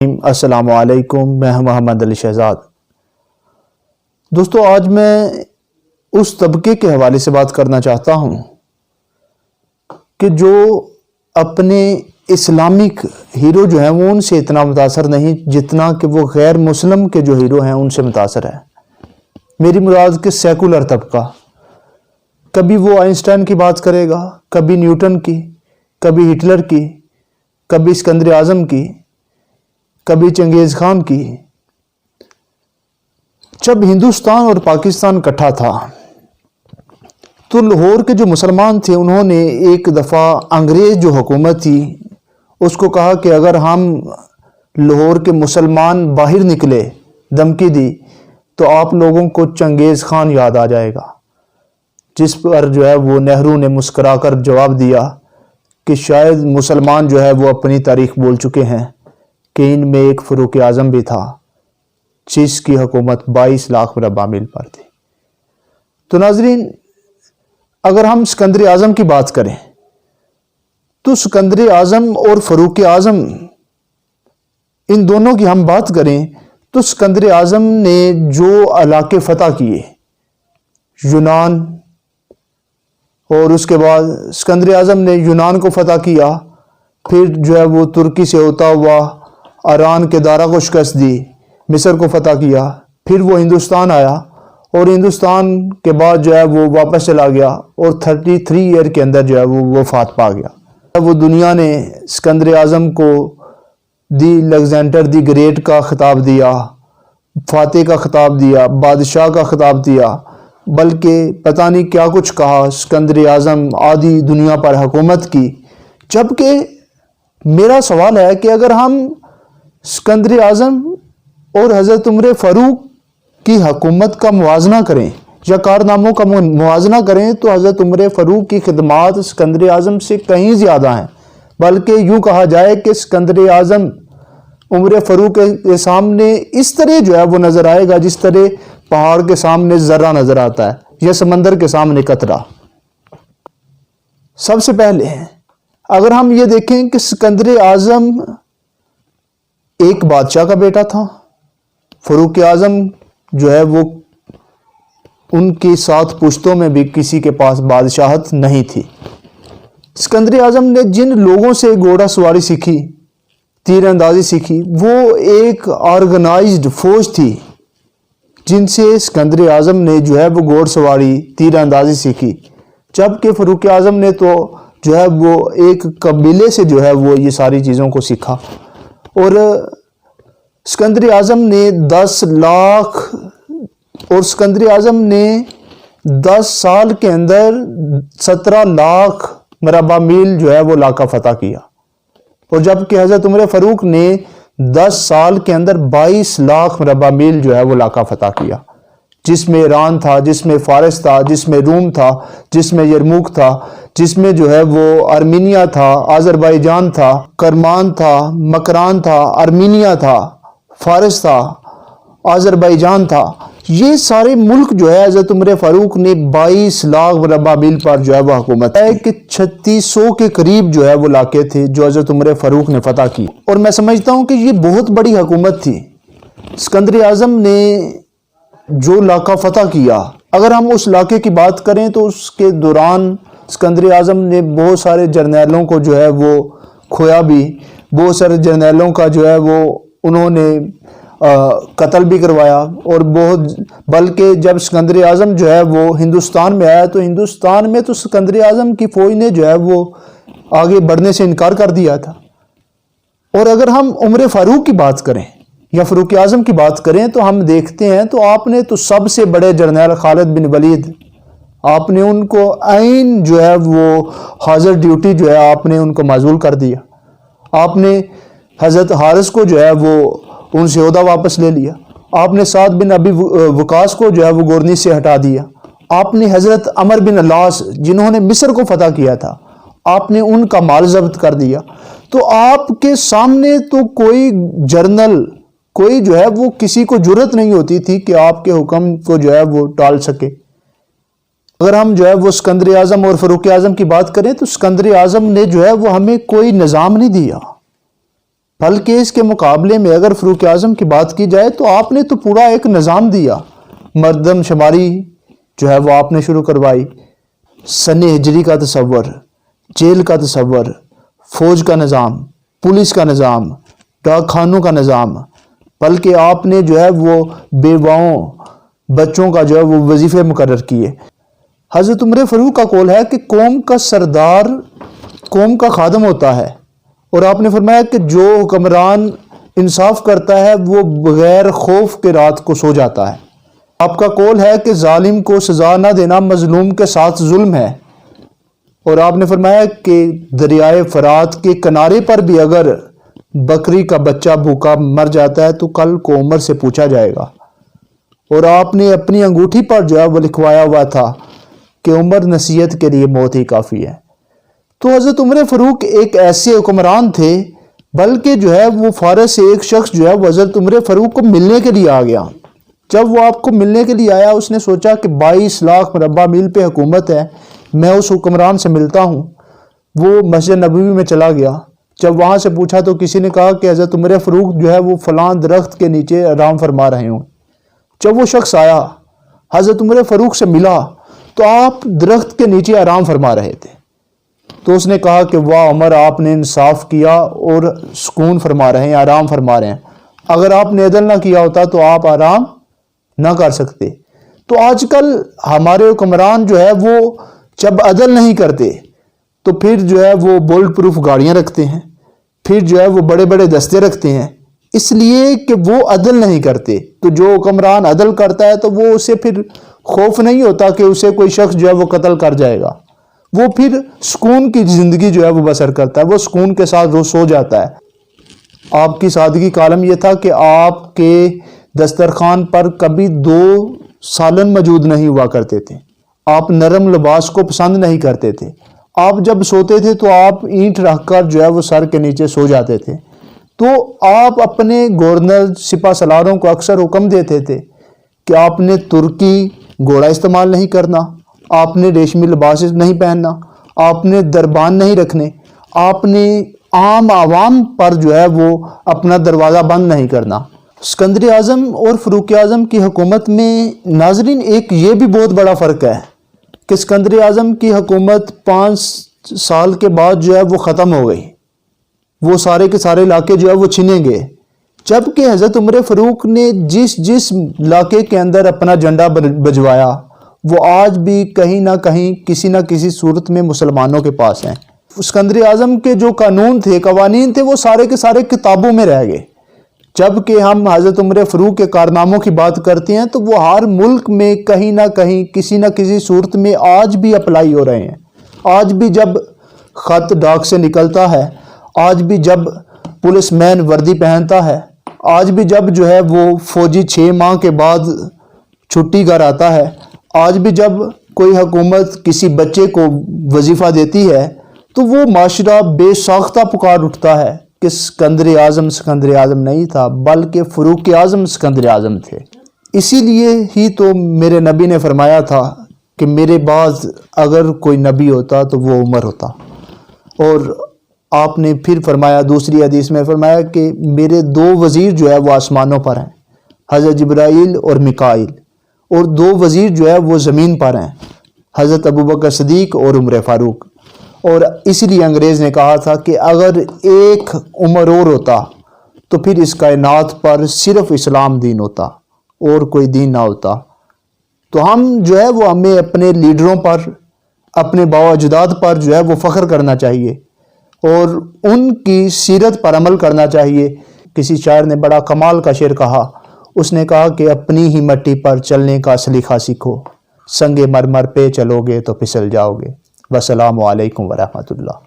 السلام علیکم، میں محمد علی شہزاد۔ دوستو، آج میں اس طبقے کے حوالے سے بات کرنا چاہتا ہوں کہ جو اپنے اسلامک ہیرو جو ہیں وہ ان سے اتنا متاثر نہیں جتنا کہ وہ غیر مسلم کے جو ہیرو ہیں ان سے متاثر ہے۔ میری مراد کہ سیکولر طبقہ، کبھی وہ آئنسٹائن کی بات کرے گا، کبھی نیوٹن کی، کبھی ہٹلر کی، کبھی اسکندر اعظم کی، کبھی چنگیز خان کی۔ جب ہندوستان اور پاکستان اکٹھا تھا تو لاہور کے جو مسلمان تھے انہوں نے ایک دفعہ انگریز جو حکومت تھی اس کو کہا کہ اگر ہم لاہور کے مسلمان باہر نکلے، دھمکی دی تو آپ لوگوں کو چنگیز خان یاد آ جائے گا، جس پر جو ہے وہ نہرو نے مسکرا کر جواب دیا کہ شاید مسلمان جو ہے وہ اپنی تاریخ بول چکے ہیں کہ ان میں ایک فاروق اعظم بھی تھا جس کی حکومت 22 لاکھ مربع میل پر تھی۔ تو ناظرین، اگر ہم اسکندر اعظم کی بات کریں تو اسکندر اعظم اور فاروق اعظم، ان دونوں کی ہم بات کریں تو اسکندر اعظم نے جو علاقے فتح کیے، یونان، اور اس کے بعد اسکندر اعظم نے یونان کو فتح کیا، پھر جو ہے وہ ترکی سے ہوتا ہوا ایران کے دارا کو شکست دی، مصر کو فتح کیا، پھر وہ ہندوستان آیا اور ہندوستان کے بعد جو ہے وہ واپس چلا گیا اور 33 ایئر کے اندر جو ہے وہ وفات پا گیا۔ وہ دنیا نے اسکندر اعظم کو دی الیگزینڈر دی گریٹ کا خطاب دیا، فاتح کا خطاب دیا، بادشاہ کا خطاب دیا، بلکہ پتہ نہیں کیا کچھ کہا۔ اسکندر اعظم آدھی دنیا پر حکومت کی، جبکہ میرا سوال ہے کہ اگر ہم اسکندر اعظم اور حضرت عمر فاروق کی حکومت کا موازنہ کریں یا کارناموں کا موازنہ کریں تو حضرت عمر فاروق کی خدمات اسکندر اعظم سے کہیں زیادہ ہیں، بلکہ یوں کہا جائے کہ اسکندر اعظم عمر فاروق کے سامنے اس طرح جو ہے وہ نظر آئے گا جس طرح پہاڑ کے سامنے ذرہ نظر آتا ہے یا سمندر کے سامنے قطرہ۔ سب سے پہلے اگر ہم یہ دیکھیں کہ اسکندر اعظم ایک بادشاہ کا بیٹا تھا، فاروق اعظم جو ہے وہ ان کی 7 پشتوں میں بھی کسی کے پاس بادشاہت نہیں تھی۔ اسکندر اعظم نے جن لوگوں سے گھوڑا سواری سیکھی، تیر اندازی سیکھی، وہ ایک آرگنائزڈ فوج تھی جن سے اسکندر اعظم نے جو ہے وہ گھوڑ سواری، تیر اندازی سیکھی، جبکہ فاروق اعظم نے تو جو ہے وہ ایک قبیلے سے جو ہے وہ یہ ساری چیزوں کو سیکھا۔ اور اسکندر اعظم نے 10 لاکھ اور اسکندر اعظم نے 10 سال کے اندر 17 لاکھ مربع میل جو ہے وہ علاقہ فتح کیا، اور جبکہ حضرت عمر فاروق نے 10 سال کے اندر 22 لاکھ مربع میل جو ہے وہ علاقہ فتح کیا، جس میں ایران تھا، جس میں فارس تھا، جس میں روم تھا، جس میں یرموک تھا، جس میں جو ہے وہ ارمینیا تھا، آذربائیجان تھا، کرمان تھا، مکران تھا، ارمینیا تھا، فارس تھا، آذربائیجان تھا۔ یہ سارے ملک جو ہے حضرت عمر فاروق نے 22 لاکھ مربع میل پر جو ہے وہ حکومت ہے کہ 3600 کے قریب جو ہے وہ علاقے تھے جو حضرت عمر فاروق نے فتح کی، اور میں سمجھتا ہوں کہ یہ بہت بڑی حکومت تھی۔ اسکندر اعظم نے جو علاقہ فتح کیا، اگر ہم اس علاقے کی بات کریں تو اس کے دوران اسکندر اعظم نے بہت سارے جرنیلوں کو جو ہے وہ کھویا بھی، بہت سارے جرنیلوں کا جو ہے وہ انہوں نے قتل بھی کروایا، اور بلکہ جب اسکندر اعظم جو ہے وہ ہندوستان میں آیا تو ہندوستان میں تو اسکندر اعظم کی فوج نے جو ہے وہ آگے بڑھنے سے انکار کر دیا تھا۔ اور اگر ہم عمر فاروق کی بات کریں یا فاروق اعظم کی بات کریں تو ہم دیکھتے ہیں تو آپ نے تو سب سے بڑے جرنیل خالد بن ولید، آپ نے ان کو عین جو ہے وہ حاضر ڈیوٹی جو ہے آپ نے ان کو معزول کر دیا، آپ نے حضرت حارث کو جو ہے وہ ان سے عہدہ واپس لے لیا، آپ نے سعد بن ابی وقاص کو جو ہے وہ گورنی سے ہٹا دیا، آپ نے حضرت عمر بن العاص جنہوں نے مصر کو فتح کیا تھا آپ نے ان کا مال ضبط کر دیا۔ تو آپ کے سامنے تو کوئی جرنل، کوئی جو ہے وہ کسی کو جرأت نہیں ہوتی تھی کہ آپ کے حکم کو جو ہے وہ ٹال سکے۔ اگر ہم جو ہے وہ اسکندر اعظم اور فاروق اعظم کی بات کریں تو اسکندر اعظم نے جو ہے وہ ہمیں کوئی نظام نہیں دیا، بلکہ اس کے مقابلے میں اگر فاروق اعظم کی بات کی جائے تو آپ نے تو پورا ایک نظام دیا، مردم شماری جو ہے وہ آپ نے شروع کروائی، سن ہجری کا تصور، جیل کا تصور، فوج کا نظام، پولیس کا نظام، ڈاک خانوں کا نظام، بلکہ آپ نے جو ہے وہ بیواؤں بچوں کا جو ہے وہ وظیفے مقرر کیے۔ حضرت عمر فاروق کا قول ہے کہ قوم کا سردار قوم کا خادم ہوتا ہے، اور آپ نے فرمایا کہ جو حکمران انصاف کرتا ہے وہ بغیر خوف کے رات کو سو جاتا ہے۔ آپ کا قول ہے کہ ظالم کو سزا نہ دینا مظلوم کے ساتھ ظلم ہے، اور آپ نے فرمایا کہ دریائے فرات کے کنارے پر بھی اگر بکری کا بچہ بھوکا مر جاتا ہے تو کل کو عمر سے پوچھا جائے گا، اور آپ نے اپنی انگوٹھی پر جو ہے وہ لکھوایا ہوا تھا کہ عمر نصیحت کے لیے موت ہی کافی ہے۔ تو حضرت عمر فاروق ایک ایسے حکمران تھے، بلکہ جو ہے وہ فارس سے ایک شخص جو ہے وہ حضرت عمر فاروق کو ملنے کے لیے آ گیا۔ جب وہ آپ کو ملنے کے لیے آیا، اس نے سوچا کہ 22 لاکھ مربع میل پہ حکومت ہے، میں اس حکمران سے ملتا ہوں۔ وہ مسجد نبوی میں چلا گیا، جب وہاں سے پوچھا تو کسی نے کہا کہ حضرت عمر فاروق جو ہے وہ فلاں درخت کے نیچے آرام فرما رہے ہوں۔ جب وہ شخص آیا، حضرت عمر فاروق سے ملا تو آپ درخت کے نیچے آرام فرما رہے تھے، تو اس نے کہا کہ واہ عمر، آپ نے انصاف کیا اور سکون فرما رہے ہیں، آرام فرما رہے ہیں، اگر آپ نے عدل نہ کیا ہوتا تو آپ آرام نہ کر سکتے۔ تو آج کل ہمارے حکمران جو ہے وہ جب عدل نہیں کرتے تو پھر جو ہے وہ بولٹ پروف گاڑیاں رکھتے ہیں، پھر جو ہے وہ بڑے بڑے دستے رکھتے ہیں، اس لیے کہ وہ عدل نہیں کرتے۔ تو جو حکمران عدل کرتا ہے تو وہ اسے پھر خوف نہیں ہوتا کہ اسے کوئی شخص جو ہے وہ قتل کر جائے گا، وہ پھر سکون کی زندگی جو ہے وہ بسر کرتا ہے، وہ سکون کے ساتھ وہ سو جاتا ہے۔ آپ کی سادگی کا عالم یہ تھا کہ آپ کے دسترخوان پر کبھی 2 سالن موجود نہیں ہوا کرتے تھے، آپ نرم لباس کو پسند نہیں کرتے تھے، آپ جب سوتے تھے تو آپ اینٹ رکھ کر جو ہے وہ سر کے نیچے سو جاتے تھے۔ تو آپ اپنے گورنر سپہ سالاروں کو اکثر حکم دیتے تھے کہ آپ نے ترکی گھوڑا استعمال نہیں کرنا، آپ نے ریشمی لباس نہیں پہننا، آپ نے دربان نہیں رکھنے، آپ نے عام عوام پر جو ہے وہ اپنا دروازہ بند نہیں کرنا۔ اسکندر اعظم اور فاروق اعظم کی حکومت میں ناظرین ایک یہ بھی بہت بڑا فرق ہے کہ اسکندر اعظم کی حکومت 5 سال کے بعد جو ہے وہ ختم ہو گئی، وہ سارے کے سارے علاقے جو ہے وہ چھنے گئے، جبکہ حضرت عمر فاروق نے جس علاقے کے اندر اپنا جھنڈا بجوایا وہ آج بھی کہیں نہ کہیں کسی نہ کسی صورت میں مسلمانوں کے پاس ہیں۔ اسکندر اعظم کے جو قوانین تھے وہ سارے کے سارے کتابوں میں رہ گئے، جبکہ ہم حضرت عمر فاروق کے کارناموں کی بات کرتے ہیں تو وہ ہر ملک میں کہیں نہ کہیں کسی نہ کسی صورت میں آج بھی اپلائی ہو رہے ہیں۔ آج بھی جب خط ڈاک سے نکلتا ہے، آج بھی جب پولیس مین وردی پہنتا ہے، آج بھی جب جو ہے وہ فوجی 6 ماہ کے بعد چھٹی کر آتا ہے، آج بھی جب کوئی حکومت کسی بچے کو وظیفہ دیتی ہے تو وہ معاشرہ بے ساختہ پکار اٹھتا ہے کہ اسکندر اعظم نہیں تھا بلکہ فاروق اعظم اسکندر اعظم تھے۔ اسی لیے ہی تو میرے نبی نے فرمایا تھا کہ میرے بعد اگر کوئی نبی ہوتا تو وہ عمر ہوتا، اور آپ نے پھر فرمایا دوسری حدیث میں فرمایا کہ میرے 2 وزیر جو ہے وہ آسمانوں پر ہیں، حضرت جبرائیل اور میکائیل، اور 2 وزیر جو ہے وہ زمین پر ہیں، حضرت ابوبکر صدیق اور عمر فاروق۔ اور اسی لیے انگریز نے کہا تھا کہ اگر ایک عمر اور ہوتا تو پھر اس کائنات پر صرف اسلام دین ہوتا اور کوئی دین نہ ہوتا۔ تو ہم جو ہے وہ ہمیں اپنے لیڈروں پر، اپنے باو اجداد پر جو ہے وہ فخر کرنا چاہیے اور ان کی سیرت پر عمل کرنا چاہیے۔ کسی شاعر نے بڑا کمال کا شعر کہا، اس نے کہا کہ اپنی ہی مٹی پر چلنے کا سلیقہ سیکھو، سنگ مرمر پہ چلو گے تو پھسل جاؤ گے۔ والسلام علیکم ورحمۃ اللہ۔